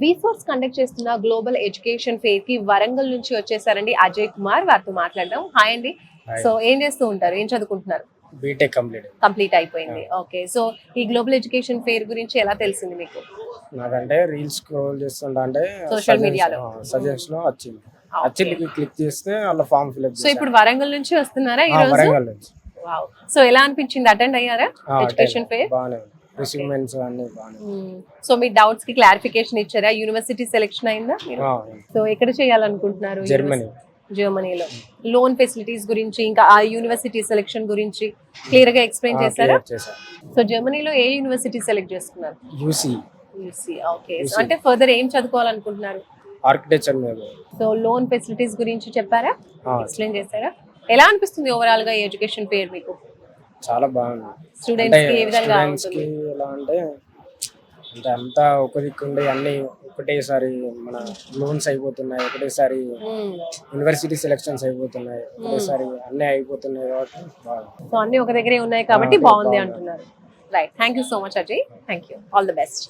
విసోర్స్ conduct చేస్తున్న global education fair కి వరంగల్ నుంచి వచ్చేసారండి అజయ్ కుమార్. వారితో మాట్లాడదాం. హాయ్ అండి. సో ఏం చేస్తూ ఉంటారు, ఏం చదువుకుంటున్నారు? బీటెక్ కంప్లీట్ అయిపోయింది. ఓకే, సో ఈ గ్లోబల్ ఎడ్యుకేషన్ ఫెయిర్ గురించి ఎలా తెలిసింది మీకు? నాకంటే రీల్స్ స్క్రోల్ చేస్తుంటా అంటే సోషల్ మీడియాలో సజెషన్ లో వచ్చింది. క్లిక్ చేస్తే అలా ఫామ్ ఫిల్ అప్ సో ఇప్పుడు వరంగల్ నుంచి వస్తున్నారా ఈ రోజు? వరంగల్ నుంచి. వావ్. సో ఎలా అనిపించింది, అటెండ్ అయ్యారా ఎడ్యుకేషన్ ఫెయిర్? బాగానే రిసీవ్మెంట్స్ అన్ని బాగానే. సో మీ డౌట్స్ కి క్లారిఫికేషన్ ఇచ్చారా? యూనివర్సిటీ సెలెక్షన్ అయిందా మీరు? సో ఎక్కడ చేయాలనుకుంటున్నారు? జర్మనీలో. లోన్ ఫెసిలిటీస్ గురించి ఇంకా ఆ యూనివర్సిటీ సెలెక్షన్ గురించి క్లియర్ గా ఎక్స్ప్లెయిన్ చేశారా? సో జర్మనీలో ఏ యూనివర్సిటీ సెలెక్ట్ చేసుకున్నారు? యూసీ. ఓకే, అంటే ఫర్దర్ ఏం చదువుకోవాలనుకుంటున్నారు? ఆర్కిటెక్చర్ మీద. సో లోన్ ఫెసిలిటీస్ గురించి చెప్పారా, ఎక్స్ప్లెయిన్ చేశారా? ఎలా అనిపిస్తుంది ఓవరాల్ గా ఎడ్యుకేషన్ ఫెయిర్ మీకు? చాలా బాగుంది. స్టూడెంట్స్ కి ఏ విధంగా కి ఎలా అంటే అంతా ఒక దిక్కుండి అన్ని ఒకటేసారి మన లోన్స్ అయిపోతున్నాయి, ఒకటేసారి యూనివర్సిటీ సెలెక్షన్స్ అయిపోతున్నాయి, ఒకటేసారి అన్ని అయిపోతున్నాయి కాబట్టి సో అన్ని ఒక దగ్గరే ఉన్నాయి కాబట్టి బాగుంది అంటున్నారు. Right, thank you so much Ajay. Thank you, all the best.